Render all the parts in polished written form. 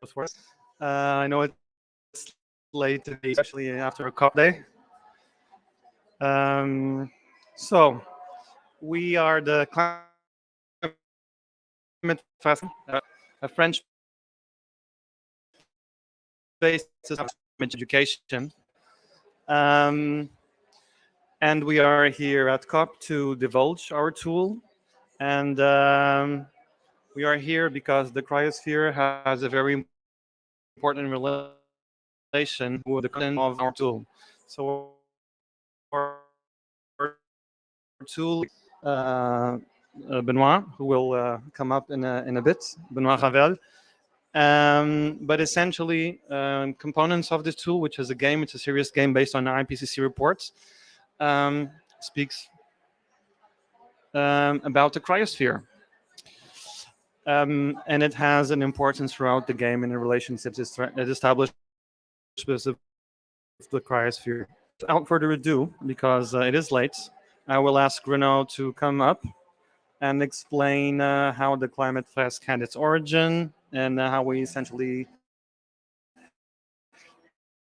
for us. I know it's late today, especially after a COP day. So we are the Climate Fast, a French-based education, and we are here at COP to divulge our tool. And we are here because the cryosphere has a very important relation with the content of our tool. So our tool, Benoit, who will come up in a bit, Benoit Ravel. But essentially, components of this tool, which is a game, it's a serious game based on IPCC reports, speaks about the cryosphere. And it has an importance throughout the game in the relationships it established with the cryosphere. Without further ado, because it is late, I will ask Renaud to come up and explain how the climate flask had its origin and how we essentially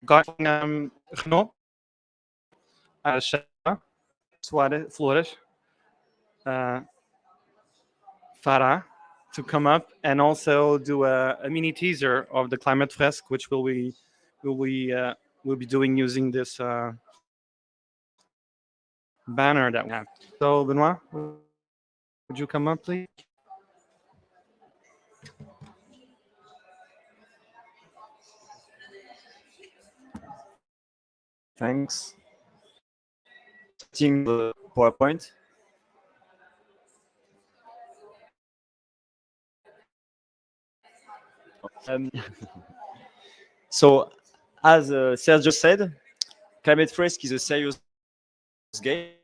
got Renaud, Suarez, Flores, uh, Farah to come up and also do a mini teaser of the climate fresk, which will be doing using this banner that we have. So Benoit, would you come up, please? Thanks. Seeing the PowerPoint. So, as Sergio said, Climate Fresk is a serious game.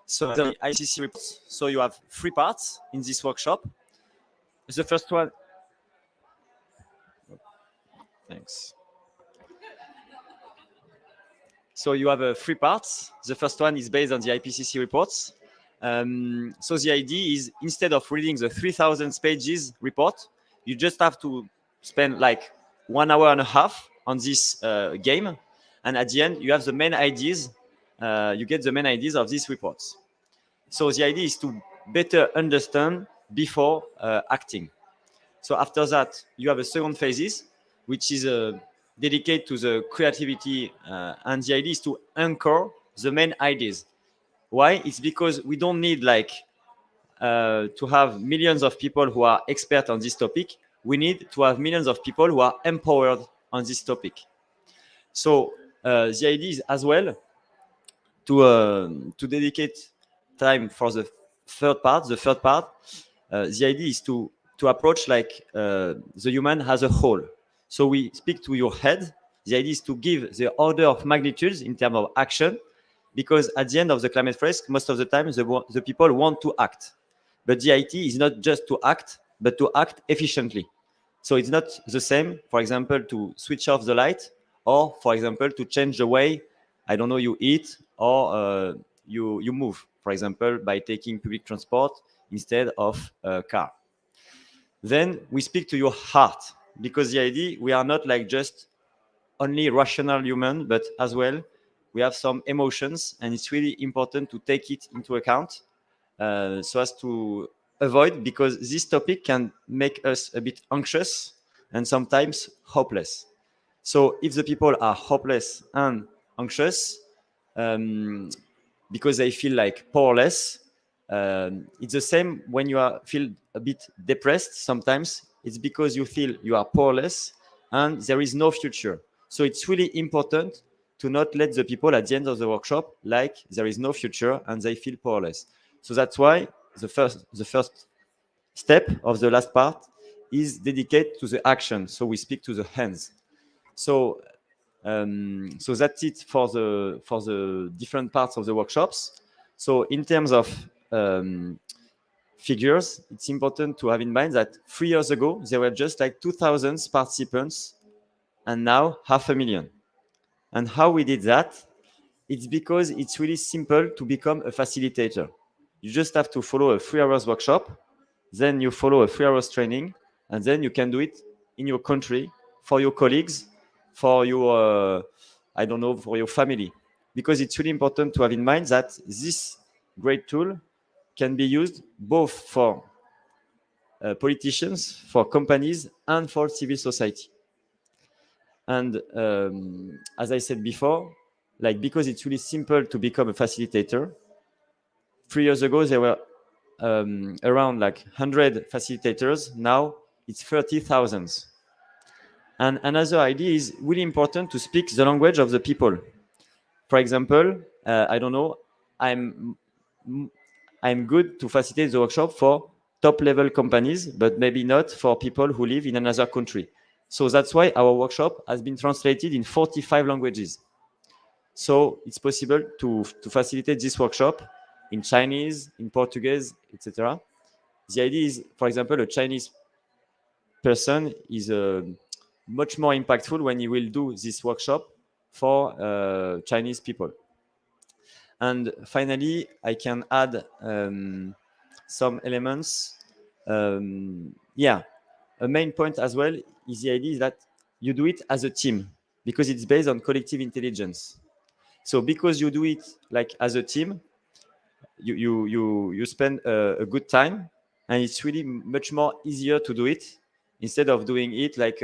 So, the ICC reports. So, you have 3 parts in this workshop. The first one. Thanks. So, you have 3 parts. The first one is based on the IPCC reports. So, the idea is instead of reading the 3,000 pages report, you just have to spend like 1 hour and a half on this game. And at the end, you have the main ideas. You get the main ideas of these reports. So the idea is to better understand before acting. So after that, you have a second phases, which is dedicated to the creativity. And the idea is to anchor the main ideas. Why? It's because we don't need like to have millions of people who are expert on this topic. We need to have millions of people who are empowered on this topic. So the idea is as well to dedicate time for the third part. The third part, the idea is to approach like the human as a whole. So we speak to your head. The idea is to give the order of magnitudes in terms of action, because at the end of the climate fresk, most of the time the people want to act. But the idea is not just to act, but to act efficiently. So it's not the same, for example, to switch off the light, or for example, to change the way, I don't know, you eat or you move, for example, by taking public transport instead of a car. Then we speak to your heart, because the idea, we are not like just only rational human, but as well, we have some emotions, and it's really important to take it into account so as to avoid, because this topic can make us a bit anxious and sometimes hopeless. So if the people are hopeless and anxious because they feel like powerless, it's the same when you feel a bit depressed sometimes. It's because you feel you are powerless and there is no future. So it's really important to not let the people at the end of the workshop like there is no future and they feel powerless. So that's why the first step of the last part is dedicated to the action. So we speak to the hands. So so that's it for the different parts of the workshops. So in terms of figures, it's important to have in mind that 3 years ago there were just like 2,000 participants, and now 500,000. And how we did that? It's because it's really simple to become a facilitator. You just have to follow a 3 hours workshop, then you follow a 3 hours training, and then you can do it in your country, for your colleagues, for your, I don't know, for your family. Because it's really important to have in mind that this great tool can be used both for politicians, for companies, and for civil society. And as I said before, like because it's really simple to become a facilitator. 3 years ago, there were around like 100 facilitators. Now it's 30,000. And another idea is really important to speak the language of the people. For example, I don't know, I'm I'm good to facilitate the workshop for top level companies, but maybe not for people who live in another country. So that's why our workshop has been translated in 45 languages. So it's possible to facilitate this workshop in Chinese, in Portuguese, etc. The idea is, for example, a Chinese person is much more impactful when he will do this workshop for Chinese people. And finally, I can add some elements. Yeah, a main point as well is the idea that you do it as a team because it's based on collective intelligence. So because you do it like as a team, you spend a good time, and it's really much more easier to do it instead of doing it like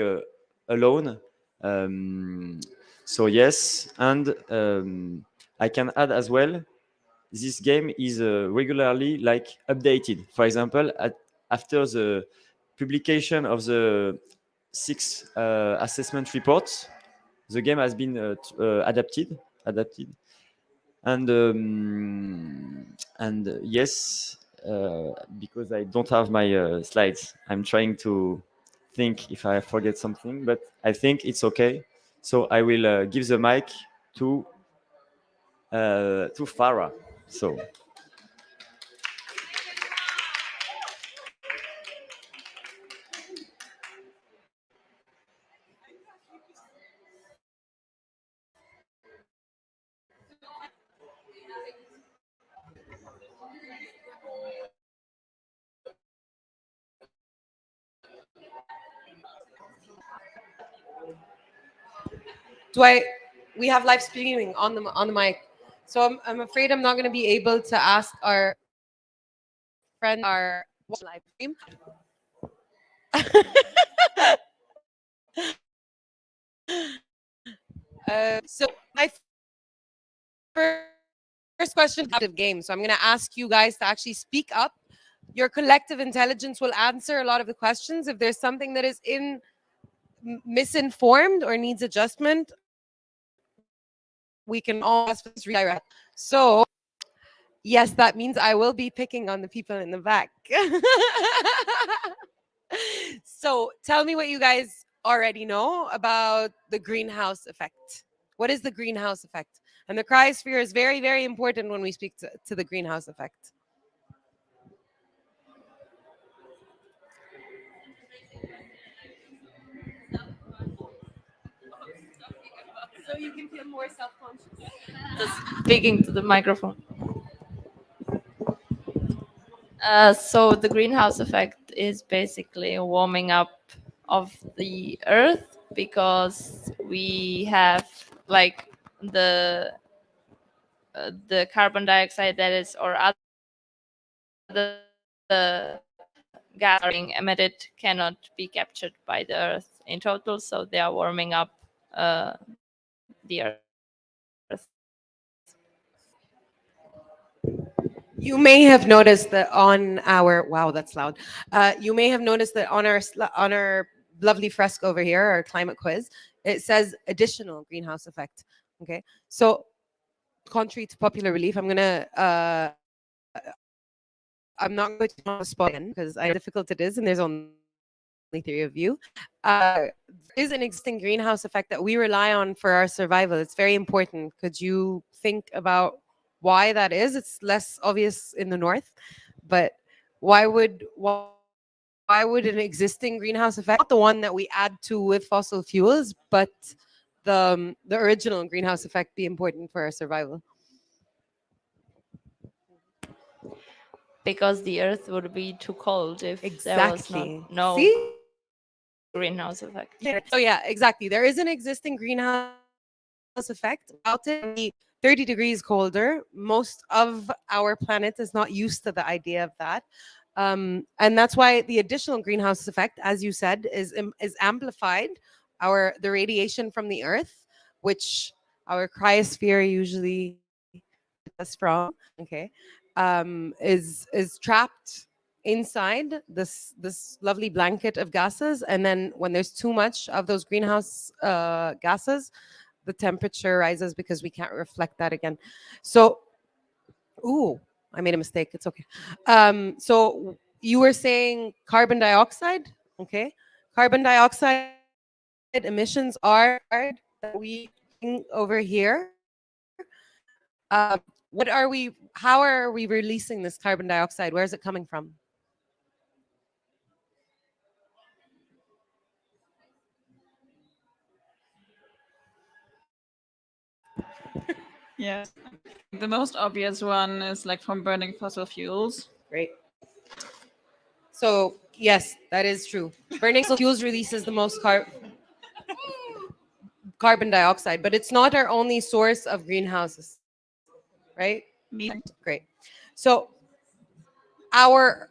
alone. Um, so yes, and I can add as well, this game is regularly like updated. For example, after the publication of the 6 assessment reports, the game has been adapted, and yes, because I don't have my slides, I'm trying to think if I forget something, but I think it's okay. So I will give the mic to Farah. So. Do I? We have live streaming on the mic, so I'm afraid I'm not going to be able to ask our friend our live stream. So my first question is of game. So I'm going to ask you guys to actually speak up. Your collective intelligence will answer a lot of the questions. If there's something that is misinformed or needs adjustment, we can always redirect. So yes, that means I will be picking on the people in the back. So tell me what you guys already know about the greenhouse effect. What is the greenhouse effect? And the cryosphere is very, very important when we speak to the greenhouse effect. So you can feel more self-conscious. Just speaking to the microphone. So the greenhouse effect is basically a warming up of the earth because we have like the carbon dioxide that is or other the gas being emitted cannot be captured by the earth in total, so they are warming up the earth. You may have noticed that on our wow, that's loud. You may have noticed that on our lovely Fresk over here, our climate quiz, it says additional greenhouse effect. Okay, so contrary to popular belief, I'm not going to spot in because I know how difficult it is, and there's only theory of view. There is an existing greenhouse effect that we rely on for our survival. It's very important. Could you think about why that is? It's less obvious in the north, but why would an existing greenhouse effect, not the one that we add to with fossil fuels, but the original greenhouse effect, be important for our survival? Because the earth would be too cold if there was Exactly. no See? greenhouse effect. So yeah, exactly. There is an existing greenhouse effect about it. Be 30 degrees colder. Most of our planet is not used to the idea of that. And that's why the additional greenhouse effect, as you said, is amplified. The radiation from the Earth, which our cryosphere usually us from, okay, is trapped inside this lovely blanket of gases, and then when there's too much of those greenhouse gases, the temperature rises because we can't reflect that again. So, ooh, I made a mistake. It's okay. So you were saying carbon dioxide, okay? Carbon dioxide emissions are that we over here. What are we? How are we releasing this carbon dioxide? Where is it coming from? Yes. The most obvious one is like from burning fossil fuels. Great. So yes, that is true. Burning fossil fuels releases the most carbon dioxide, but it's not our only source of greenhouses, right? Great. So our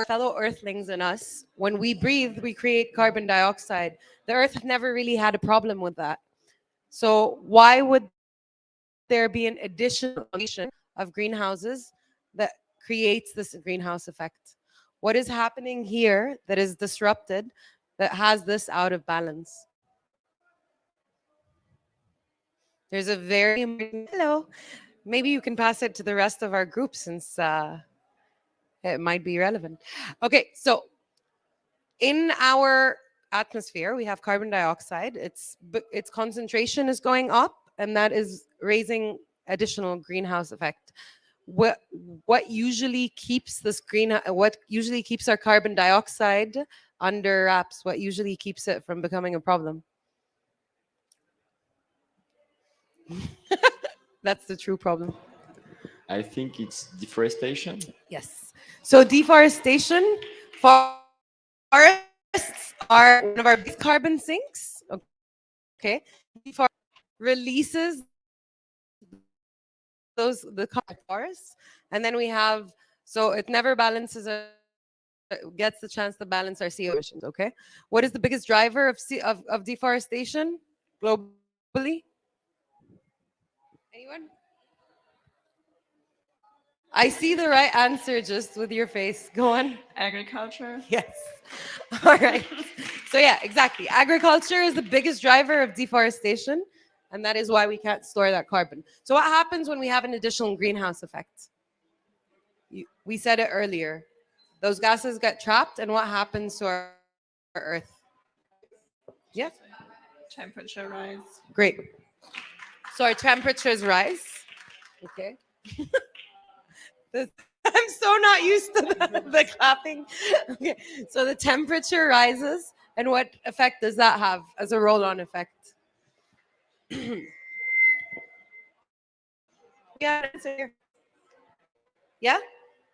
fellow earthlings and us, when we breathe, we create carbon dioxide. The earth never really had a problem with that. So why would there be an additional of greenhouses that creates this greenhouse effect? What is happening here that is disrupted, that has this out of balance? There's a very hello. Maybe you can pass it to the rest of our group since it might be relevant. Okay, so in our atmosphere, we have carbon dioxide. Its concentration is going up, and that is raising additional greenhouse effect. What usually keeps what usually keeps our carbon dioxide under wraps? What usually keeps it from becoming a problem? That's the true problem. I think it's deforestation. Yes. So deforestation, forests are one of our big carbon sinks. Okay. Releases the forests, and then we have, so it never balances gets the chance to balance our CO emissions. Okay. What is the biggest driver of deforestation globally? Anyone? I see the right answer just with your face. Go on. Agriculture. Yes. All right. So yeah, exactly. Agriculture is the biggest driver of deforestation, and that is why we can't store that carbon. So what happens when we have an additional greenhouse effect? We said it earlier. Those gases get trapped, and what happens to our Earth? Yeah. Temperature rise. Great. So our temperatures rise. Okay. I'm so not used to the clapping. Okay, so the temperature rises, and what effect does that have as a roll-on effect? Yeah, yeah.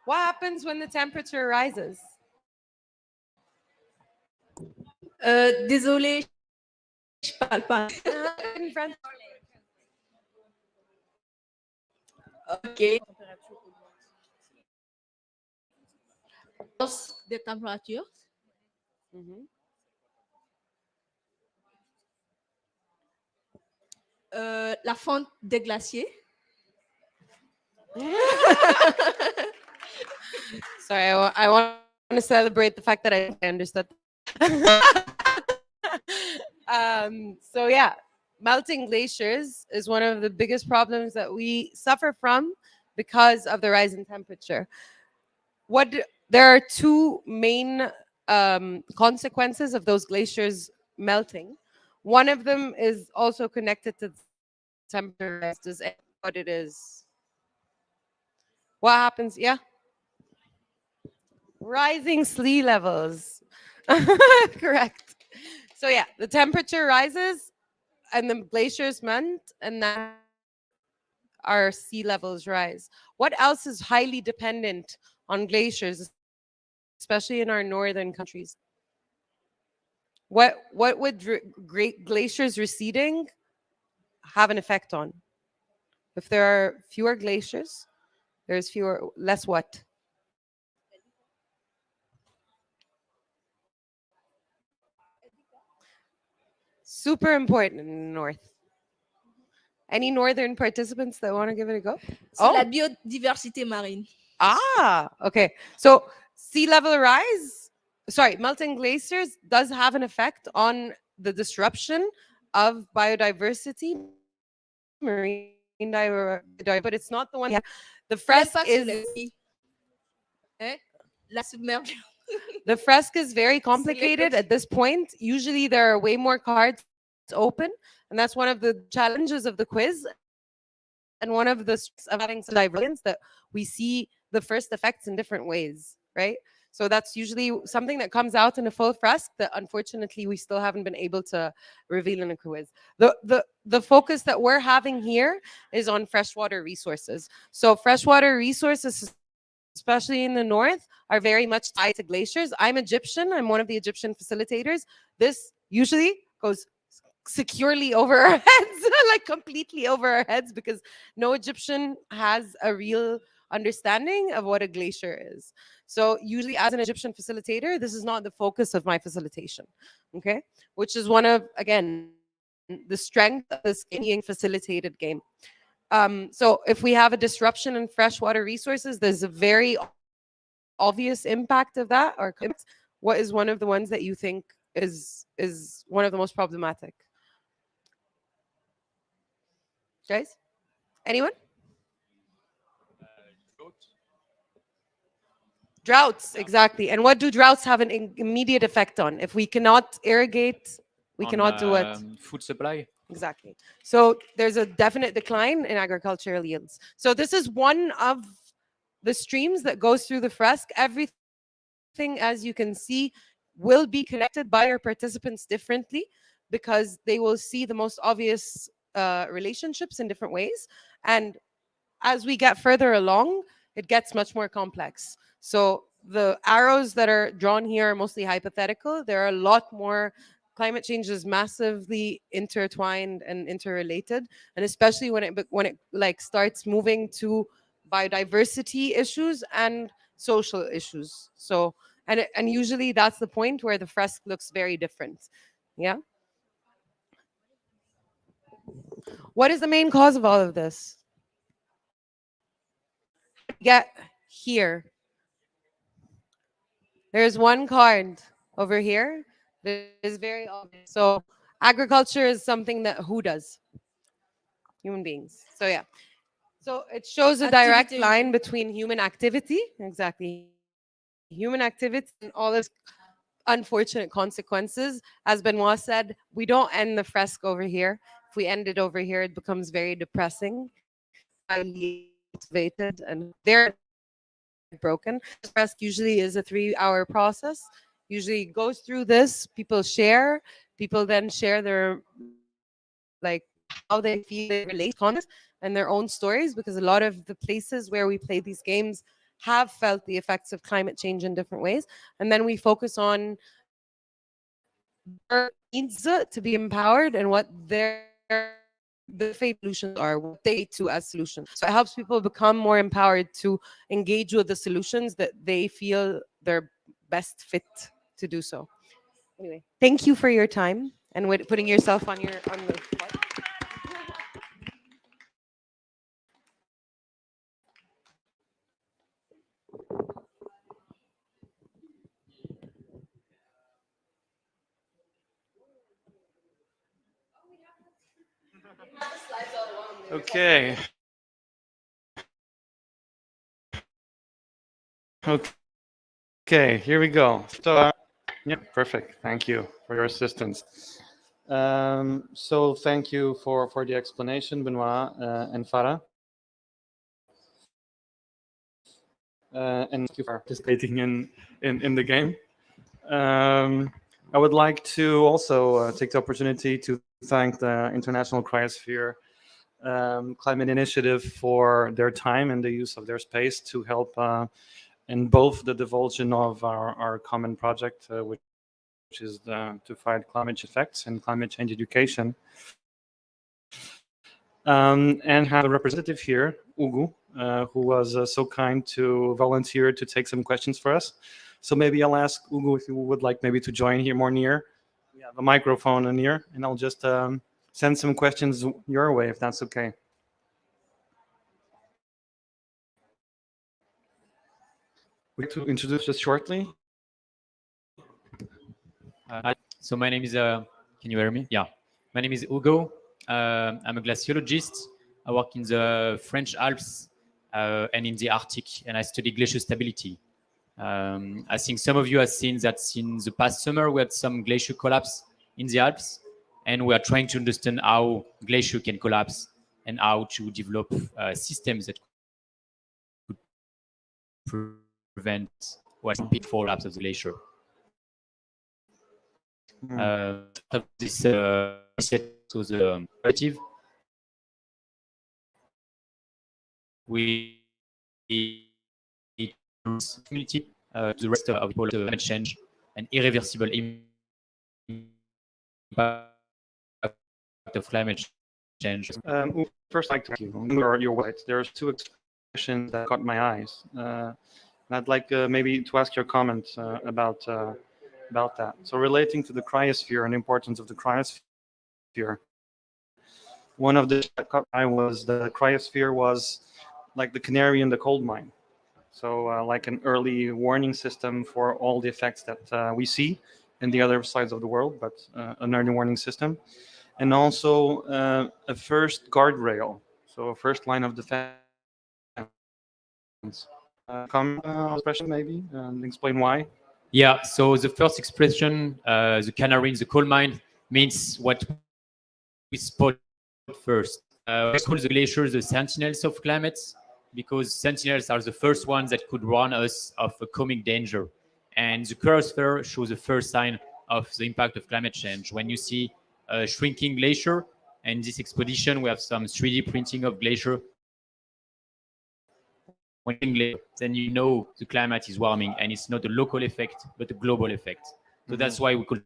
What happens when the temperature rises? Désolé, je parle pas. In French. Ok. Hausse de température. Mhm. La fonte des glaciers. Sorry, I want to celebrate the fact that I understood. So yeah, melting glaciers is one of the biggest problems that we suffer from because of the rise in temperature. There are two main consequences of those glaciers melting. One of them is also connected to temperature rise. Does anyone know what it is? What happens? Yeah. Rising sea levels. Correct. So yeah, the temperature rises and the glaciers melt, and then our sea levels rise. What else is highly dependent on glaciers, especially in our northern countries? What would great glaciers receding have an effect on? If there are fewer glaciers, there's less what? Super important in the north. Any northern participants that want to give it a go? C'est la biodiversité marine. Okay. So sea level rise, melting glaciers does have an effect on the disruption of biodiversity, marine diversity, but it's not the one. The Fresk is La submersion. the Fresk is very complicated at this point. Usually there are way more cards open, and that's one of the challenges of the quiz. And one of the strengths of having some divergence that we see the first effects in different ways, right? So that's usually something that comes out in a full Fresk that unfortunately we still haven't been able to reveal in a quiz. The focus that we're having here is on freshwater resources. So freshwater resources, especially in the north, are very much tied to glaciers. I'm Egyptian. I'm one of the Egyptian facilitators. This usually goes securely over our heads, like completely over our heads, because no Egyptian has a real understanding of what a glacier is. So usually as an Egyptian facilitator, this is not the focus of my facilitation, okay? Which is one of, again, the strength of this being facilitated game. So if we have a disruption in freshwater resources, there's a very obvious impact of that. Or what is one of the ones that you think is one of the most problematic? Guys, anyone? Droughts, exactly. And what do droughts have an immediate effect on? If we cannot irrigate, we cannot do it. Food supply. Exactly. So there's a definite decline in agricultural yields. So this is one of the streams that goes through the Fresk. Everything, as you can see, will be connected by our participants differently because they will see the most obvious relationships in different ways. And as we get further along, it gets much more complex. So the arrows that are drawn here are mostly hypothetical. There are a lot more. Climate change is massively intertwined and interrelated, and especially when it like starts moving to biodiversity issues and social issues. So and usually that's the point where the Fresk looks very different. Yeah. What is the main cause of all of this? Get here. There's one card over here that is very obvious. So agriculture is something that who does? Human beings. So yeah. So it shows a direct line between human activity, exactly. Human activity and all its unfortunate consequences. As Benoit said, we don't end the Fresk over here. If we end it over here, it becomes very depressing, highly motivated, and they're broken. Fresk usually is a 3-hour process. Usually goes through this. People then share their like how they feel they relate on it and their own stories, because a lot of the places where we play these games have felt the effects of climate change in different ways. And then we focus on their needs to be empowered and what the fate solutions are, what they do as solutions. So it helps people become more empowered to engage with the solutions that they feel they're best fit to do so. Anyway, thank you for your time and with putting yourself on the spot. Okay. Okay, here we go. So, yeah, perfect. Thank you for your assistance. So thank you for the explanation, Benoit and Farah. And thank you for participating in the game. I would like to also take the opportunity to thank the International Cryosphere Climate Initiative for their time and the use of their space to help in both the divulsion of our common project, which is to fight climate change effects and climate change education. And have a representative here, Ugu, who was so kind to volunteer to take some questions for us. So maybe I'll ask Ugu if you would like maybe to join here more near. We have a microphone in here, and I'll just send some questions your way if that's okay. Would you like to introduce us shortly? So my name is, can you hear me? Yeah. My name is Hugo. I'm a glaciologist. I work in the French Alps and in the Arctic, and I study glacier stability. I think some of you have seen that in the past summer, we had some glacier collapse in the Alps, and we are trying to understand how glacier can collapse and how to develop systems that could prevent or speed collapse of the glacier. This so the narrative we community the rest of people climate change and irreversible impact of climate change. First, I'd like to thank you. You're right. There's two expressions that caught my eyes. And I'd like maybe to ask your comment about that. So relating to the cryosphere and the importance of the cryosphere, one of the that caught my eye was the cryosphere was like the canary in the coal mine. So like an early warning system for all the effects that we see in the other sides of the world, but an early warning system. And also a first guardrail, so a first line of defense. Expression maybe, and explain why. Yeah, so the first expression, the canary in the coal mine, means what we spot first. We call the glaciers the sentinels of climate, because sentinels are the first ones that could warn us of a coming danger. And the cryosphere shows the first sign of the impact of climate change. When you see a shrinking glacier, and this expedition, we have some 3D printing of glacier. Then you know the climate is warming, and it's not a local effect, but a global effect. So that's why we call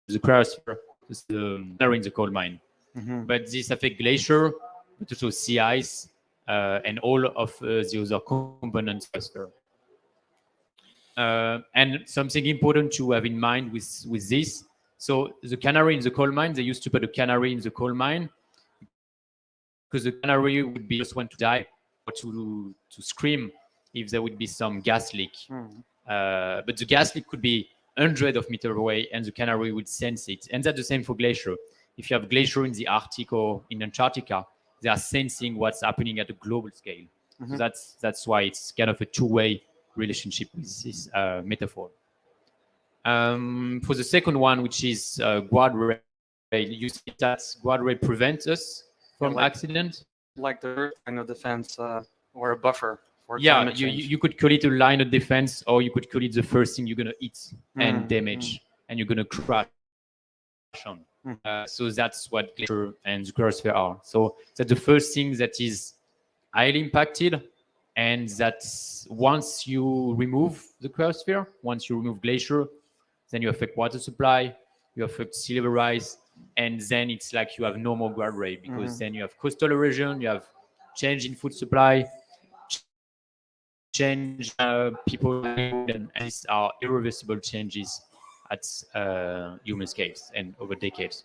the cryosphere the canary in the coal mine. But this affects glacier, but also sea ice, and all of the other components of the cryosphere. And something important to have in mind with this, so the canary in the coal mine, they used to put a canary in the coal mine because the canary would be the first one to die or to scream if there would be some gas leak. But the gas leak could be hundreds of meters away, and the canary would sense it. And that's the same for glacier. If you have glacier in the Arctic or in Antarctica, they are sensing what's happening at a global scale. So that's why it's kind of a two-way relationship with this metaphor. For the second one, which is guardrail, you see that guardrail prevents us from accident. Like the line of defense or a buffer for Yeah, climate change. you could call it a line of defense, or you could call it the first thing you're going to hit and damage, and you're going to crash on. So that's what glacier and the cryosphere are. So that's the first thing that is highly impacted, and that once you remove the cryosphere, once you remove glacier, then you affect water supply, you affect sea level rise, and then it's like you have no more guardrail, because then you have coastal erosion, you have change in food supply, change people, and these are irreversible changes at human scales and over decades.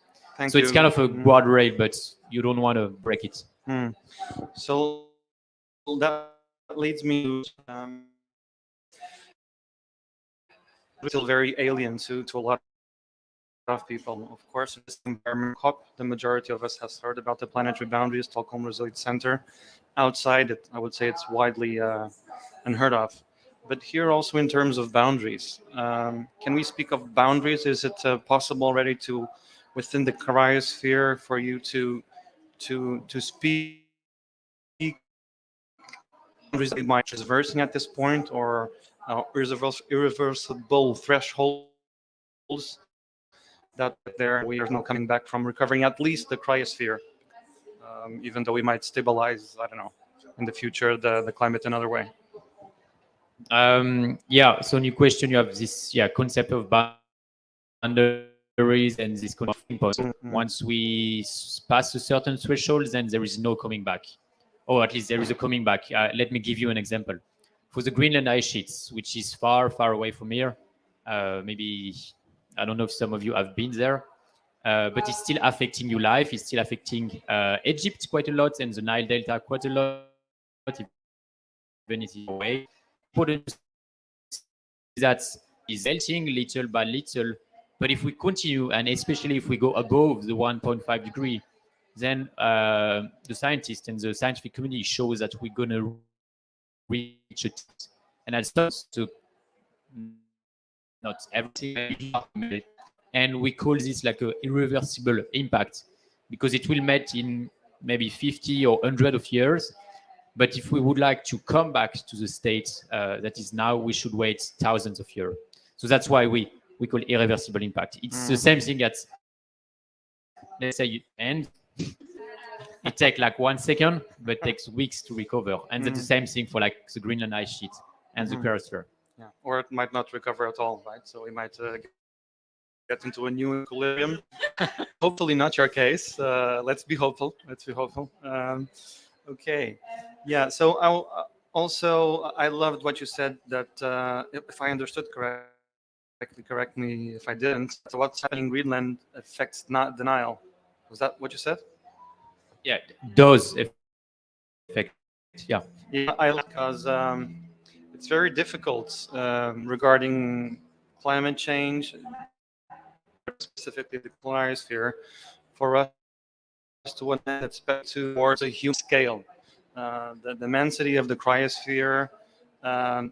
So it's kind of a guardrail, but you don't want to break it. So that leads me to still very alien to a lot of people. Of course, in this environment COP, the majority of us has heard about the planetary boundaries, Stockholm Resilience Center. Outside it, I would say it's widely unheard of. But here also in terms of boundaries, can we speak of boundaries? Is it possible already to, within the cryosphere, for you to speak boundaries that you might be traversing at this point, or irreversible thresholds that there we are not coming back from recovering at least the cryosphere, even though we might stabilize, I don't know, in the future the climate another way. Yeah, so new question, you have this concept of boundaries and this kind of thing. Mhm. Once we pass a certain threshold, then there is no coming back. Or at least there is a coming back. Let me give you an example. For the Greenland ice sheets, which is far, far away from here, maybe, I don't know if some of you have been there, but it's still affecting your life. It's still affecting Egypt quite a lot and the Nile Delta quite a lot, even if it's away. Important that is melting little by little. But if we continue, and especially if we go above the 1.5 degree, then the scientists and the scientific community shows that we're going to reach it. And that starts to not everything. And we call this like an irreversible impact because it will melt in maybe 50 or 100 of years. But if we would like to come back to the state that is now, we should wait thousands of years. So that's why we call irreversible impact. It's the same thing as, let's say, you end. It takes like 1 second, but takes weeks to recover. And that's the same thing for like the Greenland ice sheet and the cryosphere. Yeah. Or it might not recover at all, right? So we might get into a new equilibrium. Hopefully not your case. Let's be hopeful. Let's be hopeful. Okay. Yeah. So I loved what you said that if I understood correctly, correct me if I didn't. So what's happening in Greenland affects not denial. Was that what you said? Yeah, does affect. Yeah. Yeah, I like because it's very difficult regarding climate change, specifically the cryosphere, for us to expect towards a human scale. The immensity of the cryosphere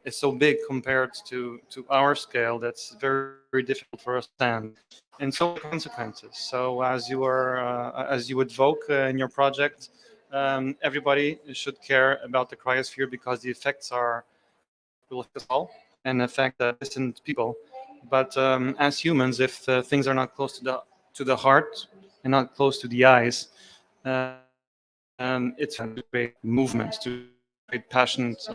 is so big compared to our scale that's very, very difficult for us to understand. And so consequences. So as you advoke in your project, everybody should care about the cryosphere because the effects will affect us all and affect distant people. But as humans, if things are not close to the heart and not close to the eyes, it's to create movements, to create passions,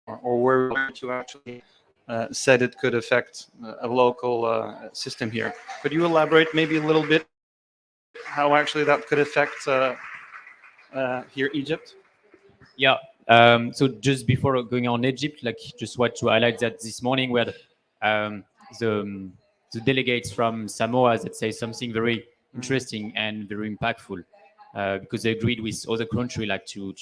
or where to actually said it could affect a local system here. Could you elaborate maybe a little bit how actually that could affect here Egypt? Yeah. So just before going on Egypt, like just want to highlight that this morning we had the delegates from Samoa that say something very interesting and very impactful because they agreed with other countries like to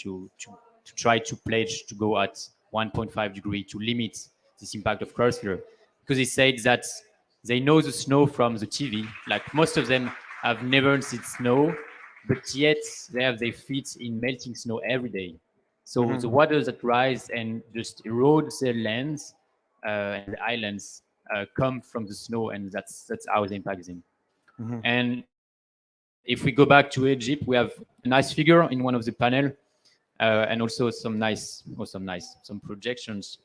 try to pledge to go at 1.5 degree to limit this impact of cryosphere because they said that they know the snow from the TV. Like most of them have never seen snow, but yet they have their feet in melting snow every day. So the waters that rise and just erode their lands and the islands come from the snow, and that's how the impact is in. And if we go back to Egypt, we have a nice figure in one of the panel, and also some projections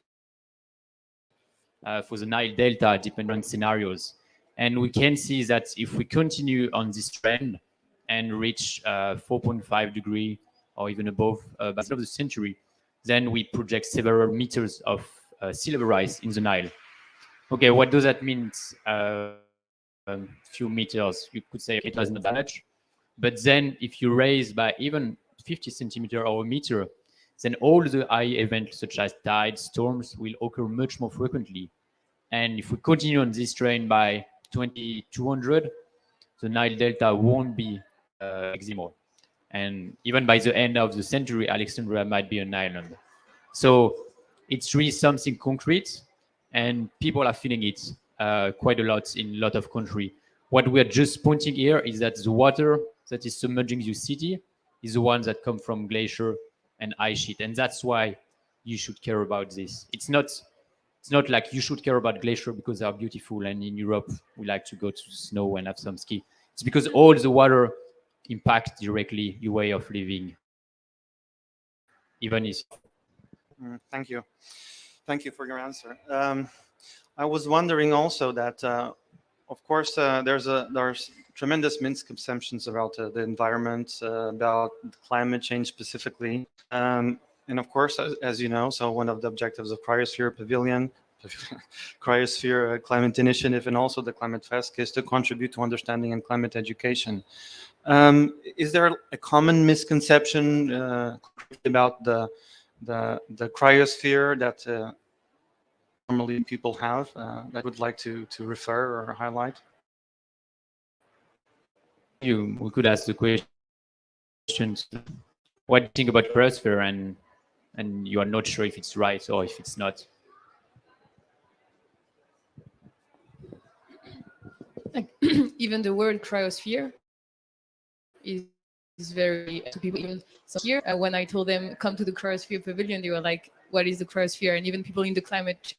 for the Nile Delta, depending on scenarios. And we can see that if we continue on this trend and reach 4.5 degree or even above by the end of the century, then we project several meters of sea level rise in the Nile. Okay, what does that mean? Few meters, you could say it doesn't that much. But then if you raise by even 50 centimeter or a meter, then all the high events such as tides, storms will occur much more frequently. And if we continue on this trend by 2200, the Nile Delta won't be anymore. And even by the end of the century, Alexandria might be an island. So it's really something concrete, and people are feeling it quite a lot in a lot of countries. What we are just pointing here is that the water that is submerging your city is the one that come from glacier and ice sheet, and that's why you should care about this. It's not like you should care about glacier because they are beautiful, and in Europe we like to go to the snow and have some ski. It's because all the water impact directly your way of living, even if. Thank you. Thank you for your answer. I was wondering also that, of course, there's tremendous misconceptions about the environment, about climate change specifically. And of course, as you know, so one of the objectives of Cryosphere Pavilion Cryosphere Climate Initiative and also the Climate Fresk is to contribute to understanding and climate education. Is there a common misconception about the cryosphere that normally people have that would like to refer or highlight? We could ask the question, what do you think about cryosphere, and you are not sure if it's right or if it's not. Like, even the word cryosphere is very to people. Even so here, when I told them come to the cryosphere pavilion, they were like, "What is the cryosphere?" And even people in the climate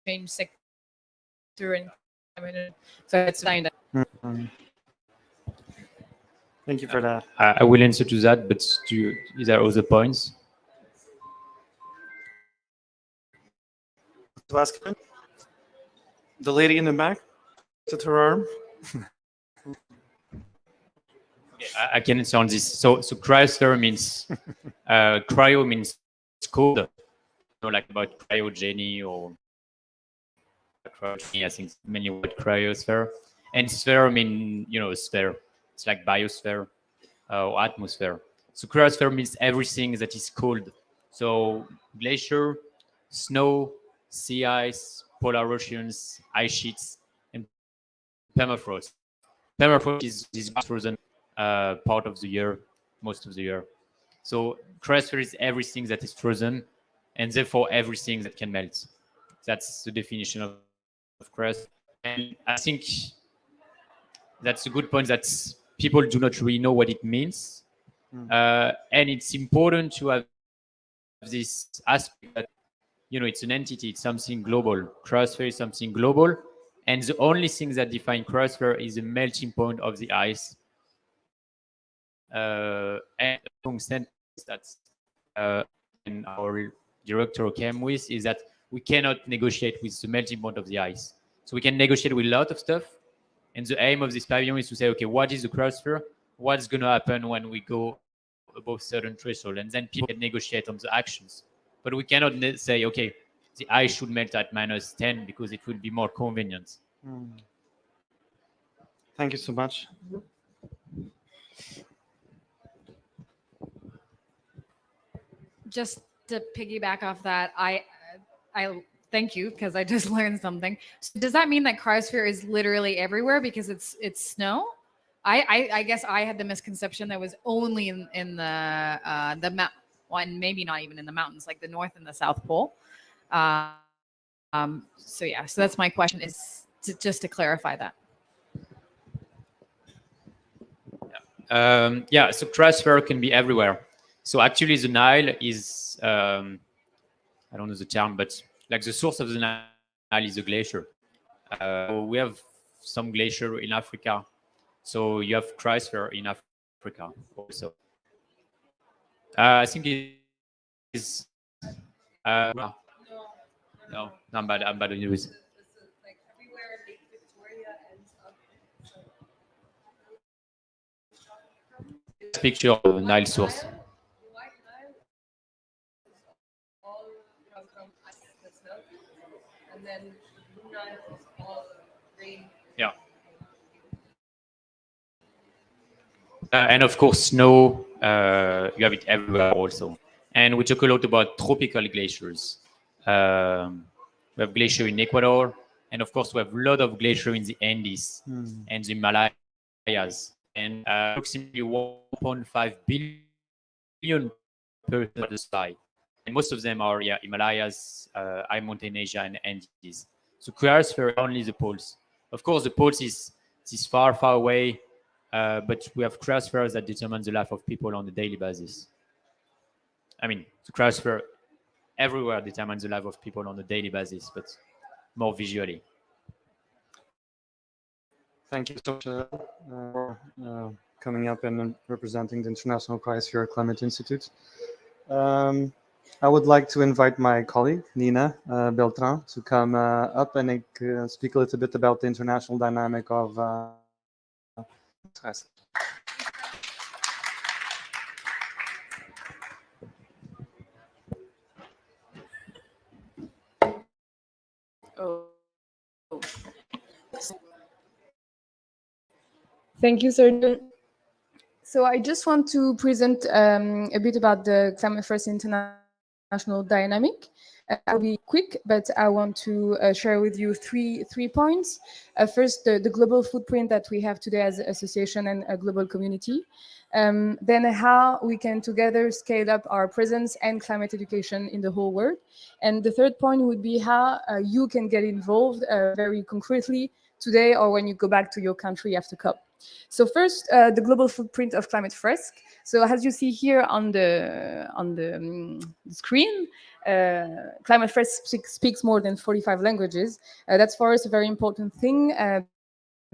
change sector and climate, so it's fine. Mhm. Thank you for that. I will answer to that, but is there other points? The lady in the back, to her arm. I can answer on this. So cryosphere means cryo means cold. You know, like about cryogeny or cryogeny. I think it's mainly what cryosphere, and sphere mean sphere. It's like biosphere or atmosphere. So cryosphere means everything that is cold. So glacier, snow, sea ice, polar oceans, ice sheets, and permafrost. Permafrost is frozen part of the year, most of the year. So cryosphere is everything that is frozen, and therefore everything that can melt. That's the definition of cryosphere. And I think that's a good point that people do not really know what it means. And it's important to have this aspect that it's an entity, it's something global. Cryosphere is something global, and the only thing that defines cryosphere is the melting point of the ice. And a long sentence that and our director came with is that we cannot negotiate with the melting point of the ice. So we can negotiate with a lot of stuff, and the aim of this pavilion is to say, okay, what is the cryosphere? What's going to happen when we go above certain threshold? And then people can negotiate on the actions. But we cannot say, okay, the ice should melt at -10 because it will be more convenient. Thank you so much. Just to piggyback off that, I thank you because I just learned something. So does that mean that cryosphere is literally everywhere because it's snow? I guess I had the misconception that was only in the mount, one, maybe not even in the mountains, like the North and the South Pole. So yeah, so that's my question, is just to clarify that. Yeah, so cryosphere can be everywhere. So actually, the Nile is I don't know the term, but like the source of the Nile is a glacier. We have some glacier in Africa, so you have cryosphere in Africa also. I think it is. No, I'm bad. I'm bad on news. Picture of the Nile source. Yeah. And of course, snow, you have it everywhere also. And we talk a lot about tropical glaciers. We have glacier in Ecuador, and of course, we have a lot of glacier in the Andes and the Himalayas. And approximately 1.5 billion per the sky. And most of them are Himalayas, high mountain Asia, and Andes. So cryosphere only the poles. Of course, the poles is far, far away, but we have cryospheres that determine the life of people on a daily basis. I mean, the cryosphere everywhere determines the life of people on a daily basis, but more visually. Thank you so much for coming up and representing the International Cryosphere Climate Institute. I would like to invite my colleague, Nina Beltran, to come up and speak a little bit about the international dynamic of Thank you, Sergio. So I just want to present a bit about the Climate First International dynamic. I'll be quick, but I want to share with you three points. First, the global footprint that we have today as an association and a global community. Then how we can together scale up our presence and climate education in the whole world. And the third point would be how you can get involved very concretely today or when you go back to your country after COP. So first, the global footprint of Climate Fresk. So as you see here on the screen, Climate Fresk speaks more than 45 languages. That's for us a very important thing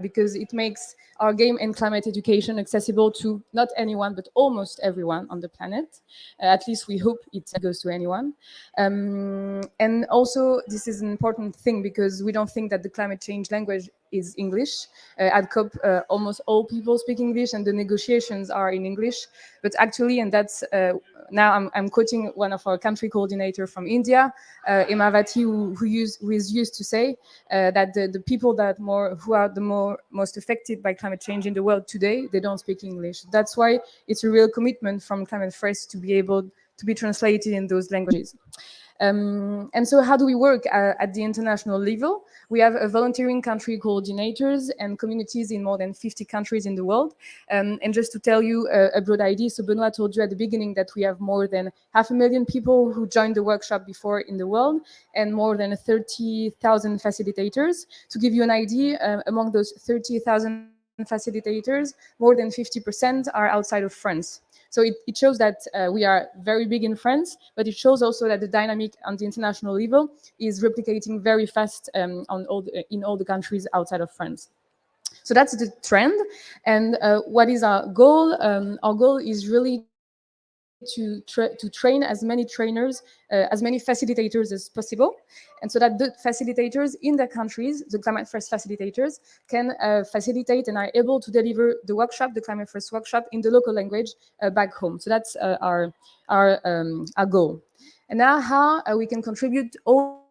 because it makes our game and climate education accessible to not anyone, but almost everyone on the planet. At least we hope it goes to anyone. And also, this is an important thing because we don't think that the climate change language is English. At COP, almost all people speak English and the negotiations are in English. But actually, and that's now I'm quoting one of our country coordinator from India, Imavati, who is used to say that the people who are the most affected by climate change in the world today, they don't speak English. That's why it's a real commitment from Climate First to be able to be translated in those languages. And so how do we work at the international level? We have volunteering country coordinators and communities in more than 50 countries in the world. And just to tell you a broad idea, so Benoit told you at the beginning that we have more than 500,000 people who joined the workshop before in the world and more than 30,000 facilitators. To give you an idea, among those 30,000 facilitators, more than 50% are outside of France. So it shows that we are very big in France, but it shows also that the dynamic on the international level is replicating very fast in all the countries outside of France. So that's the trend. And what is our goal? Our goal is really to train as many trainers, as many facilitators as possible. And so that the facilitators in their countries, the Climate First facilitators, can facilitate and are able to deliver the workshop, the Climate First workshop, in the local language back home. So that's our goal. And now how we can contribute all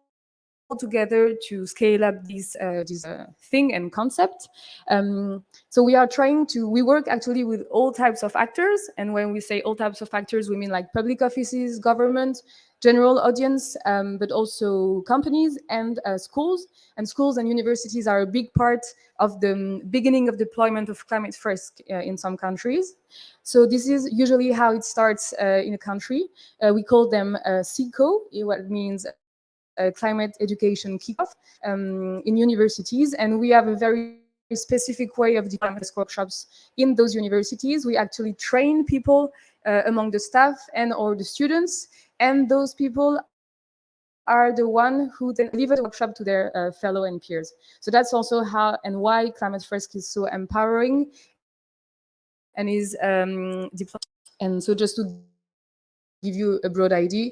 together to scale up this thing and concept. So we work actually with all types of actors. And when we say all types of actors, we mean like public offices, government, general audience, but also companies and schools. And schools and universities are a big part of the beginning of deployment of Climate First in some countries. So this is usually how it starts in a country. We call them CECO, what means climate education kickoff in universities, and we have a very specific way of deploying workshops in those universities. We actually train people among the staff and or the students, and those people are the one who then deliver the workshop to their fellow and peers. So that's also how and why Climate First is so empowering and is deployed. And so just to give you a broad idea,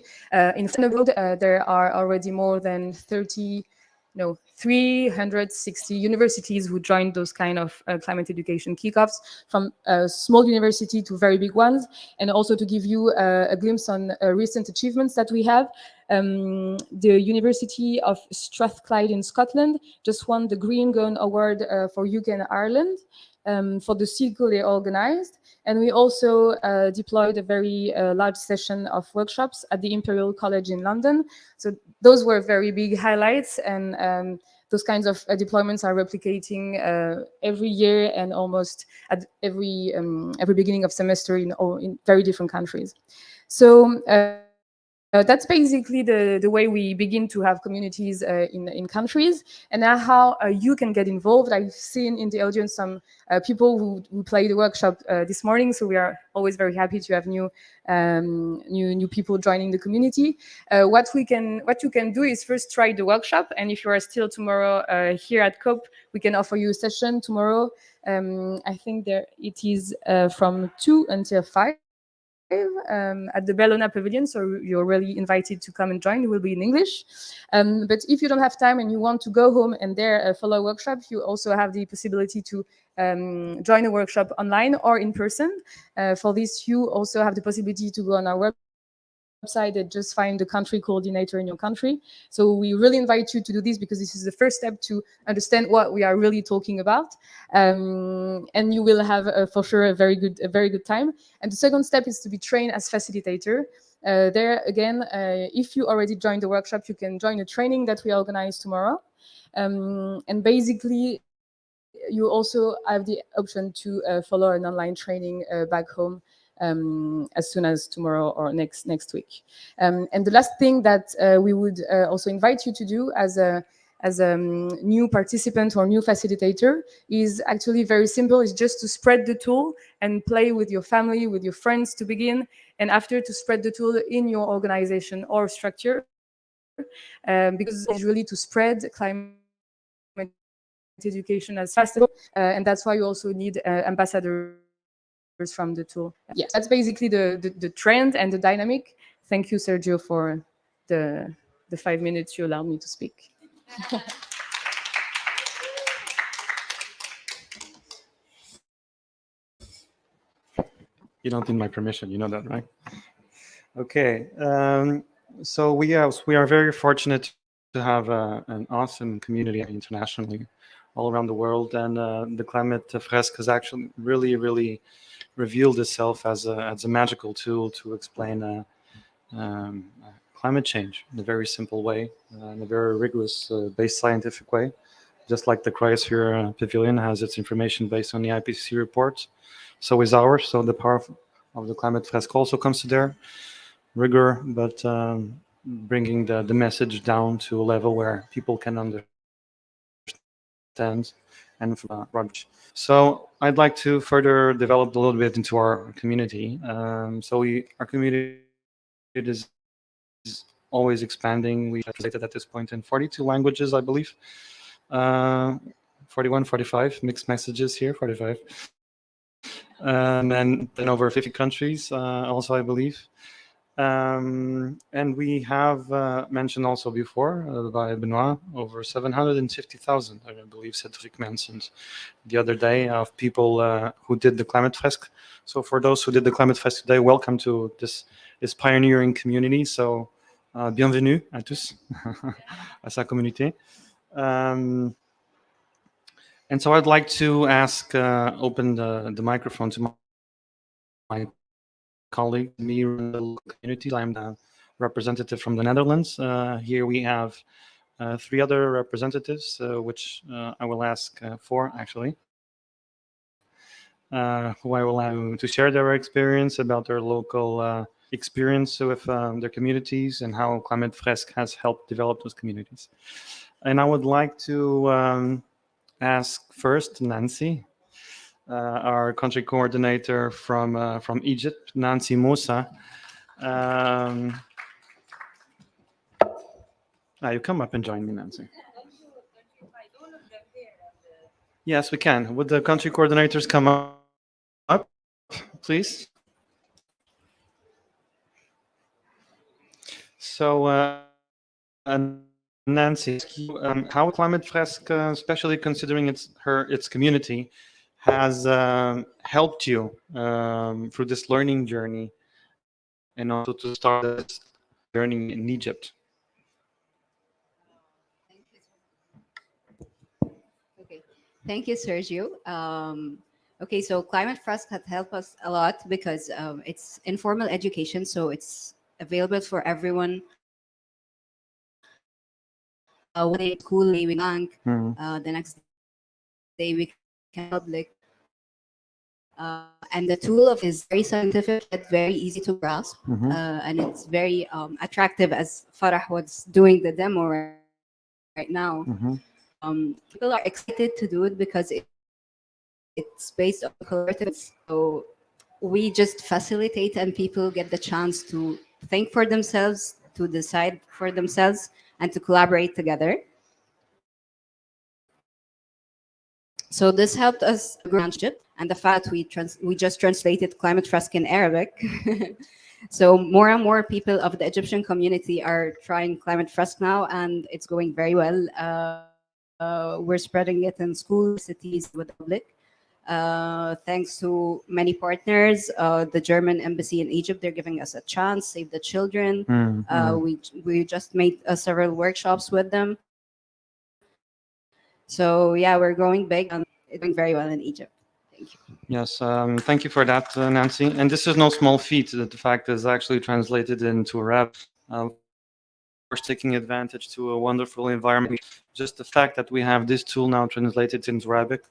in the world, there are already more than 360 universities who joined those kind of climate education kickoffs, from small university to very big ones. And also to give you a glimpse on recent achievements that we have, the University of Strathclyde in Scotland just won the Green Gun Award for UK and Ireland for the cycle they organized. And we also deployed a very large session of workshops at the Imperial College in London. So those were very big highlights, and those kinds of deployments are replicating every year and almost at every beginning of semester in very different countries. So that's basically the way we begin to have communities in countries. And now how you can get involved. I've seen in the audience some people who played the workshop this morning, so we are always very happy to have new people joining the community. What you can do is first try the workshop, and if you are still tomorrow here at COP, we can offer you a session tomorrow. I think it is from 2 until 5. At the Bellona Pavilion, so you're really invited to come and join. It will be in English. But if you don't have time and you want to go home and there follow a workshop, you also have the possibility to join a workshop online or in person. For this, you also have the possibility to go on our website and just find the country coordinator in your country. So we really invite you to do this because this is the first step to understand what we are really talking about, and you will have for sure a very good time. And the second step is to be trained as facilitator. There again, if you already joined the workshop, you can join a training that we organize tomorrow, and basically you also have the option to follow an online training back home as soon as tomorrow or next week. And the last thing that we would also invite you to do as a new participant or new facilitator is actually very simple. It's just to spread the tool and play with your family, with your friends to begin, and after to spread the tool in your organization or structure, because it's really to spread climate education as fast as possible, and that's why you also need ambassadors from the tool. Yes, that's basically the trend and the dynamic. Thank you, Sergio, for the 5 minutes you allowed me to speak. You don't need my permission, you know that, right? Okay, so we are very fortunate to have an awesome community internationally, all around the world, and the Climate Fresk has actually really revealed itself as a magical tool to explain climate change in a very simple way, in a very rigorous, based scientific way, just like the Cryosphere Pavilion has its information based on the IPCC reports. So is ours. So the power of the Climate Fresk also comes to their rigor, but bringing the message down to a level where people can understand and so I'd like to further develop a little bit into our community. Our community is always expanding. We translated at this point in 42 languages, I believe. 41, 45 mixed messages here, 45. And then over 50 countries also, I believe. And we have mentioned also before by Benoit, over 750,000, I believe Cedric mentioned the other day, of people who did the Climate Fresk. So for those who did the Climate Fresk today, welcome to this pioneering community. So bienvenue à tous à sa communauté. And so I'd like to ask, open the microphone to my colleague, me in the local community. I'm the representative from the Netherlands. Here we have 3 other representatives, which I will ask for, actually, who I will have to share their experience about their local experience with their communities and how Climate Fresk has helped develop those communities. And I would like to ask first Nancy, our country coordinator from Egypt, Nancy Musa. You come up and join me, Nancy. Yes, we can. Would the country coordinators come up, please? So, Nancy, how Climate Fresk, especially considering its community, has helped you through this learning journey, and also to start this journey in Egypt? Okay, thank you, Sergio. Okay, so Climate Fresk has helped us a lot because it's informal education, so it's available for everyone. One day at school, we bank. The next day we can public. And the tool is very scientific, yet very easy to grasp, and it's very attractive, as Farah was doing the demo right now. People are excited to do it because it's based on collaborative. So we just facilitate, and people get the chance to think for themselves, to decide for themselves, and to collaborate together. So this helped us grow Egypt, and the fact we just translated Climate Fresk in Arabic. So more and more people of the Egyptian community are trying Climate Fresk now, and it's going very well. We're spreading it in schools, cities, with the public. Thanks to many partners, the German embassy in Egypt, they're giving us a chance, Save the Children. We just made several workshops with them. So yeah, we're growing big and it's doing very well in Egypt. Thank you. Yes, thank you for that, Nancy. And this is no small feat that the fact is actually translated into Arabic. Of course, taking advantage to a wonderful environment. Just the fact that we have this tool now translated into Arabic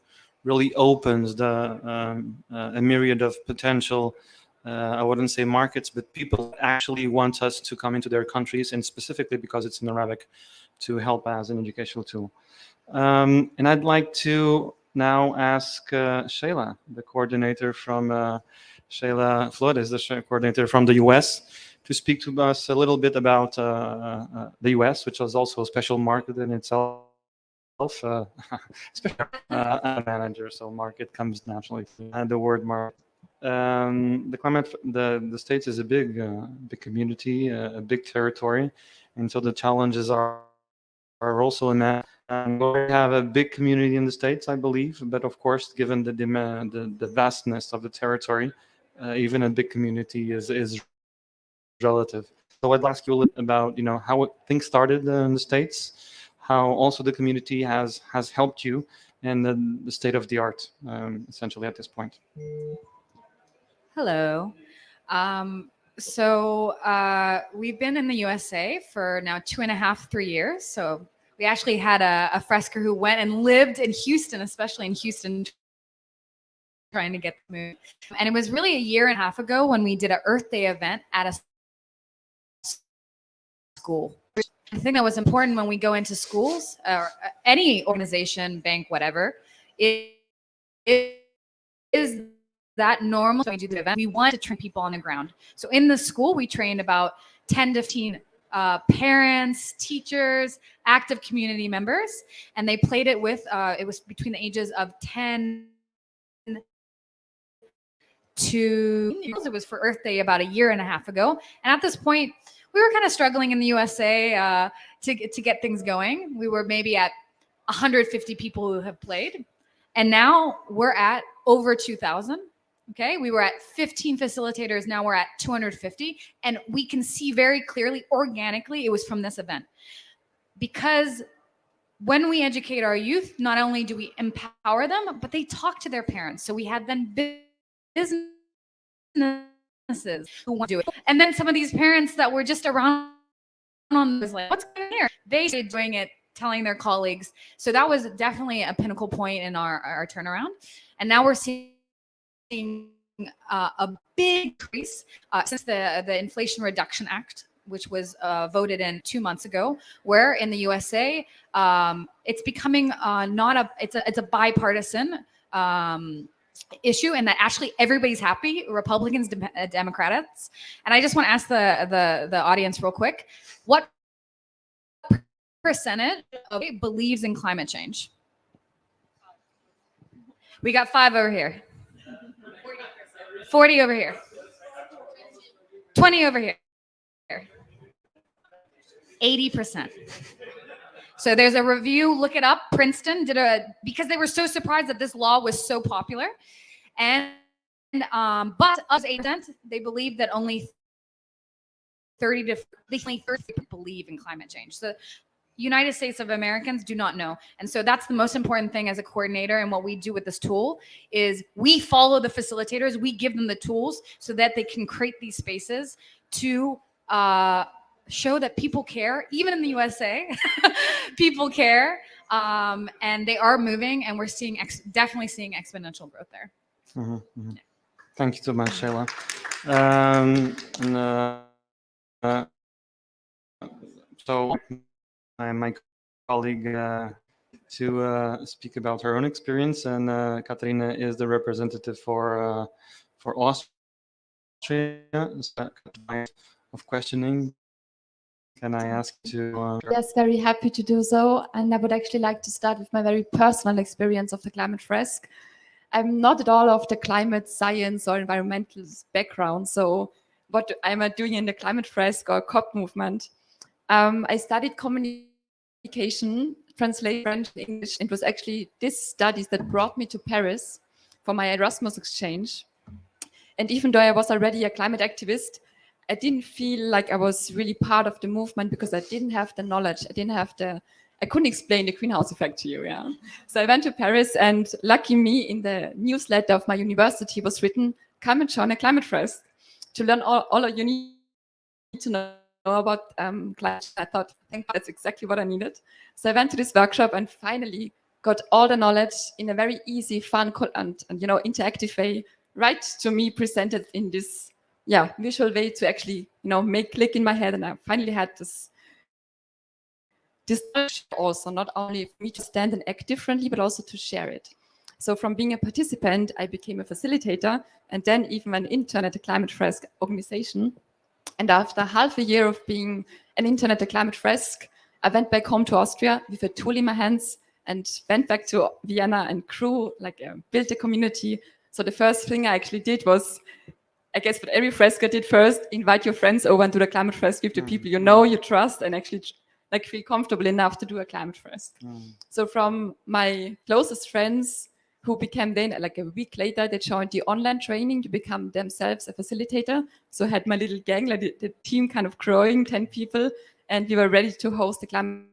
really opens a myriad of potential, I wouldn't say markets, but people actually want us to come into their countries, and specifically because it's in Arabic, to help as an educational tool. And I'd like to now ask Shayla, the coordinator from Shayla Flores, the coordinator from the US, to speak to us a little bit about the US, which is also a special market in itself. Special manager, so market comes naturally. The word market. The States is a big community, a big territory, and so the challenges are also in that. We have a big community in the States, I believe, but of course, given the demand, the vastness of the territory, even a big community is relative. So I'd ask you a little about, how things started in the States, how also the community has helped you, and the state of the art, essentially at this point. Hello. We've been in the USA for now 2.5, 3 years. So we actually had a Fresker who went and lived in Houston, especially in Houston, trying to get the move. And it was really 1.5 years ago when we did an Earth Day event at a school. The thing that was important when we go into schools or any organization, bank, whatever, is that normal when we do the event. We want to train people on the ground. So in the school, we trained about 10 to 15 parents, teachers, active community members, and they played it with, it was between the ages of 10 to, it was for Earth Day about 1.5 years ago. And at this point, we were kind of struggling in the USA to get things going. We were maybe at 150 people who have played. And now we're at over 2,000. Okay, we were at 15 facilitators. Now we're at 250. And we can see very clearly, organically, it was from this event. Because when we educate our youth, not only do we empower them, but they talk to their parents. So we had then businesses who want to do it. And then some of these parents that were just around on this, like, what's going on here? They started doing it, telling their colleagues. So that was definitely a pinnacle point in our turnaround. And now we're seeing a big increase since the Inflation Reduction Act, which was voted in 2 months ago, where in the USA, it's becoming it's a bipartisan issue, and that actually everybody's happy, Republicans, Democrats. And I just want to ask the audience real quick, what percentage of it believes in climate change? We got 5 over here. 40 over here. 20 over here. 80%. So there's a review, look it up. Princeton did because they were so surprised that this law was so popular. And but of 8%, they believe that only 30 believe in climate change. So United States of Americans do not know. And so that's the most important thing as a coordinator. And what we do with this tool is we follow the facilitators. We give them the tools so that they can create these spaces to show that people care. Even in the USA, people care. And they are moving, and we're seeing definitely seeing exponential growth there. Mm-hmm, mm-hmm. Yeah. Thank you so much, Shayla. So my colleague to speak about her own experience, and Katarina is the representative for Austria. Of questioning, can I ask to? Yes, very happy to do so, and I would actually like to start with my very personal experience of the climate fresk. I'm not at all of the climate science or environmental background, so what am I doing in the climate fresk or COP movement? I studied communication, translation, French, English. It was actually this studies that brought me to Paris for my Erasmus exchange. And even though I was already a climate activist, I didn't feel like I was really part of the movement because I didn't have the knowledge. I couldn't explain the greenhouse effect to you. Yeah. So I went to Paris, and lucky me, in the newsletter of my university was written, "Come and join a climate fresk to learn all you need to know about climate." I thought, thank God, that's exactly what I needed. So I went to this workshop and finally got all the knowledge in a very easy, fun, and interactive way, right to me, presented in this visual way to actually make click in my head. And I finally had this knowledge also, not only for me to stand and act differently, but also to share it. So from being a participant, I became a facilitator, and then even an intern at the Climate Fresk organization. And after half a year of being an intern at the Climate Fresk, I went back home to Austria with a tool in my hands and went back to Vienna and built a community. So the first thing I actually did was, I guess what every fresker did first, invite your friends over and do the Climate Fresk with the people you know, you trust, and actually feel comfortable enough to do a Climate Fresk. So from my closest friends, who became then, a week later, they joined the online training to become themselves a facilitator. So I had my little gang, the team kind of growing, 10 people, and we were ready to host the Climate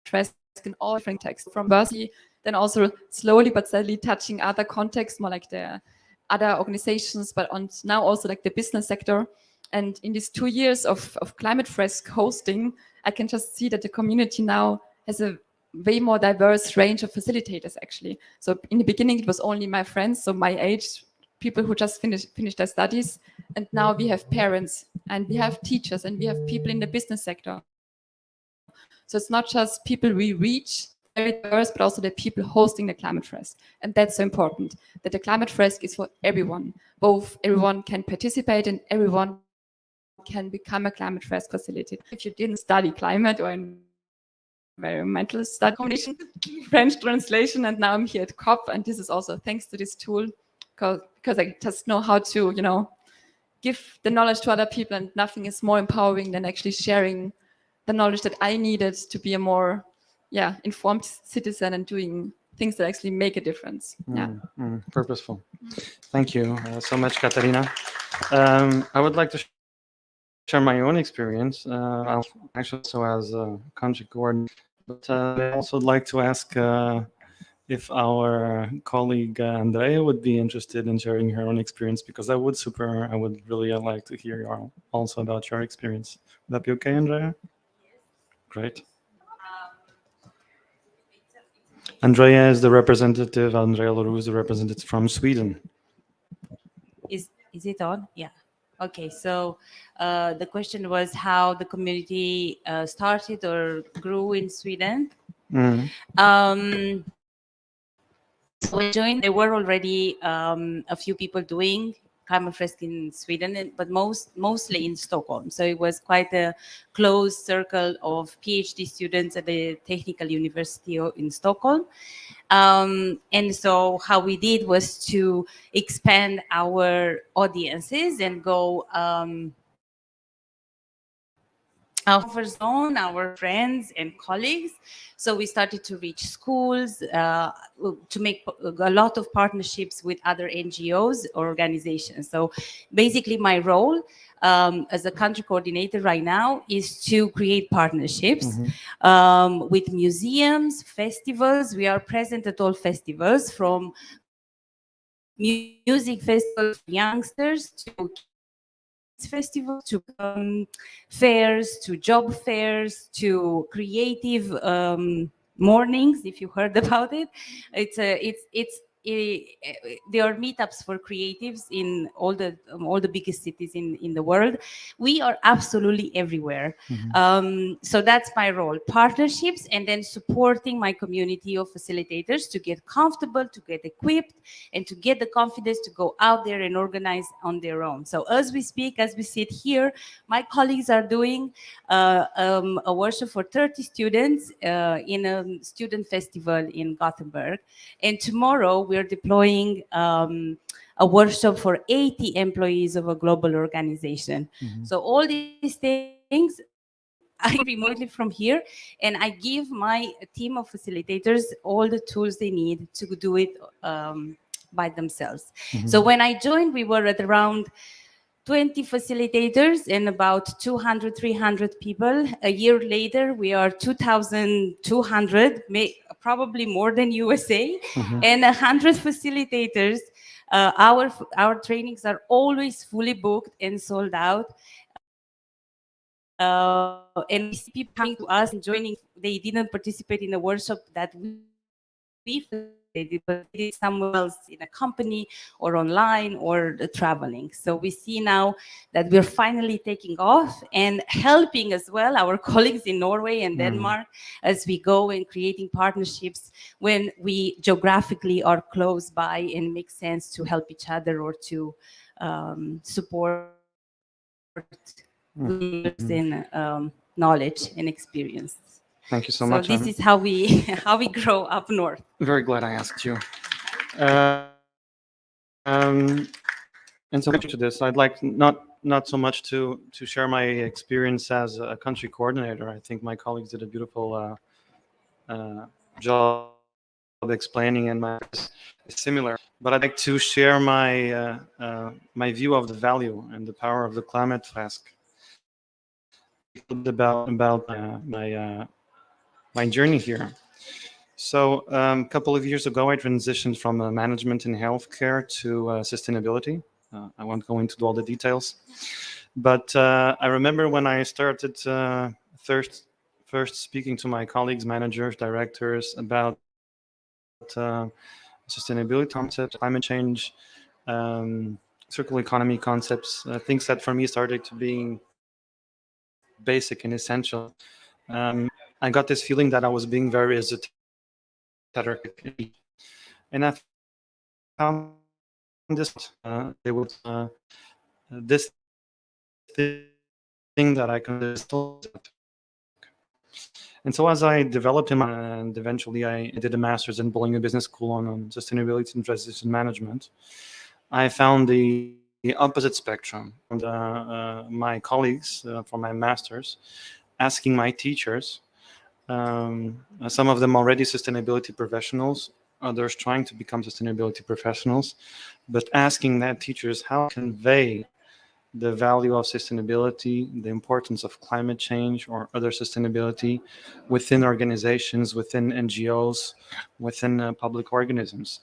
Fresk in all different texts from Berkeley, then also slowly but steadily touching other contexts, more like the other organizations, but now also like the business sector. And in these 2 years of Climate Fresk hosting, I can just see that the community now has a way more diverse range of facilitators, actually. So in the beginning, it was only my friends, so my age, people who just finished their studies. And now we have parents, and we have teachers, and we have people in the business sector. So it's not just people we reach, very diverse, but also the people hosting the Climate Fresk. And that's so important, that the Climate Fresk is for everyone. Everyone can participate, and everyone can become a Climate Fresk facilitator. If you didn't study climate or environmental study, combination, French translation, and now I'm here at COP, and this is also thanks to this tool, because I just know how to, give the knowledge to other people, and nothing is more empowering than actually sharing the knowledge that I needed to be a more, informed citizen and doing things that actually make a difference. Purposeful. Thank you so much, Katarina. I would like to share my own experience. I'll actually also as a country coordinator, but I also would like to ask if our colleague Andrea would be interested in sharing her own experience, because I would really like to hear also about your experience. Would that be okay, Andrea? Great. Andrea is the representative. Andrea Leroux is the representative from Sweden. Is it on? Yeah. Okay. So the question was how the community started or grew in Sweden. So when I joined, there were already a few people doing Climate Fresk in Sweden, but mostly in Stockholm. So it was quite a closed circle of PhD students at the Technical University in Stockholm. And so how we did was to expand our audiences and go our zone, our friends and colleagues. So we started to reach schools, to make a lot of partnerships with other NGOs or organizations. So basically my role as a country coordinator right now is to create partnerships with museums, festivals. We are present at all festivals, from music festivals for youngsters to festivals, to fairs, to job fairs, to creative mornings. If you heard about it, there are meetups for creatives in all the biggest cities in the world. We are absolutely everywhere. So that's my role: partnerships, and then supporting my community of facilitators to get comfortable, to get equipped, and to get the confidence to go out there and organize on their own. So as we speak, as we sit here, my colleagues are doing a workshop for 30 students in a student festival in Gothenburg, and tomorrow we're deploying a workshop for 80 employees of a global organization. So all these things I remotely from here, and I give my team of facilitators all the tools they need to do it by themselves. So when I joined, we were at around 20 facilitators and about 200, 300 people. A year later, we are 2,200, probably more than USA, and 100 facilitators. Our trainings are always fully booked and sold out. And we see people coming to us and joining. They didn't participate in a workshop that we facilitated, but they did somewhere else in a company or online or traveling. So we see now that we're finally taking off and helping as well our colleagues in Norway and Denmark as we go and creating partnerships when we geographically are close by and make sense to help each other or to support in knowledge and experience. Thank you so much. So this is how we grow up north. Very glad I asked you. And so to this, I'd like not so much to share my experience as a country coordinator. I think my colleagues did a beautiful job of explaining, and my is similar. But I'd like to share my my view of the value and the power of the climate Fresk. About my journey here. So a couple of years ago, I transitioned from management in healthcare to sustainability. I won't go into all the details, but I remember when I started first speaking to my colleagues, managers, directors about sustainability concepts, climate change, circular economy concepts, things that for me started to being basic and essential. I got this feeling that I was being very esoteric, and I found this this thing that I could. And so as I developed him, and eventually I did a master's in Bologna Business School on sustainability and transition management, I found the opposite spectrum. And my colleagues from my master's asking my teachers, some of them already sustainability professionals, others trying to become sustainability professionals, but asking that teachers how to convey the value of sustainability, the importance of climate change or other sustainability within organizations, within NGOs, within public organisms.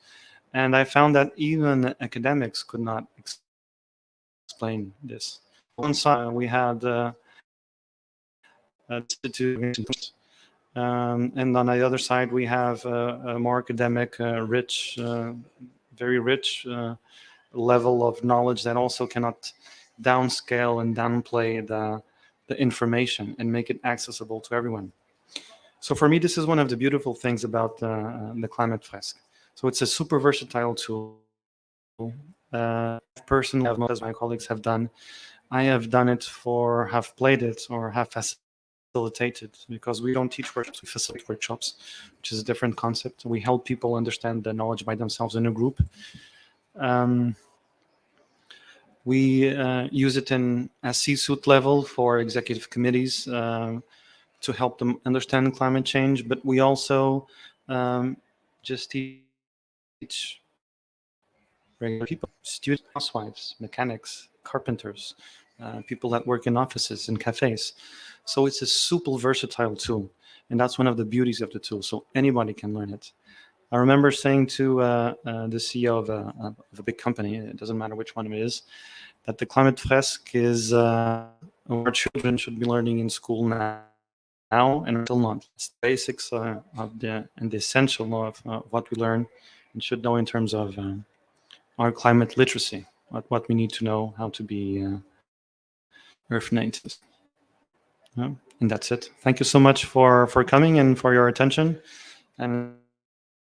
And I found that even academics could not explain this. On one side, we had institutions, and on the other side, we have a more academic, rich, very rich level of knowledge that also cannot downscale and downplay the information and make it accessible to everyone. So for me, this is one of the beautiful things about the Climate Fresk. So it's a super versatile tool. Personally, as my colleagues have done, I have done it have played it or have facilitated, because we don't teach workshops, we facilitate workshops, which is a different concept. We help people understand the knowledge by themselves in a group. We use it at C-suite level for executive committees to help them understand climate change, but we also just teach regular people, students, housewives, mechanics, carpenters, people that work in offices and cafes. So it's a super versatile tool, and that's one of the beauties of the tool. So anybody can learn it. I remember saying to the CEO of a big company, it doesn't matter which one it is, that the Climate Fresk is what children should be learning in school now and until not. It's the basics of the essential of what we learn and should know in terms of our climate literacy, what we need to know, how to be Earth native. And that's it. Thank you so much for coming and for your attention. And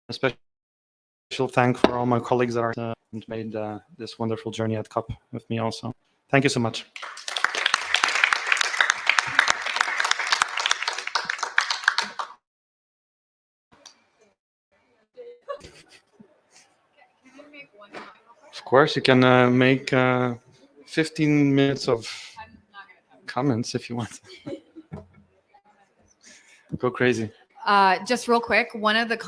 a special thank for all my colleagues that are made this wonderful journey at COP with me also. Thank you so much. Of course, you can make 15 minutes of comments if you want. Go crazy. Just real quick, one of the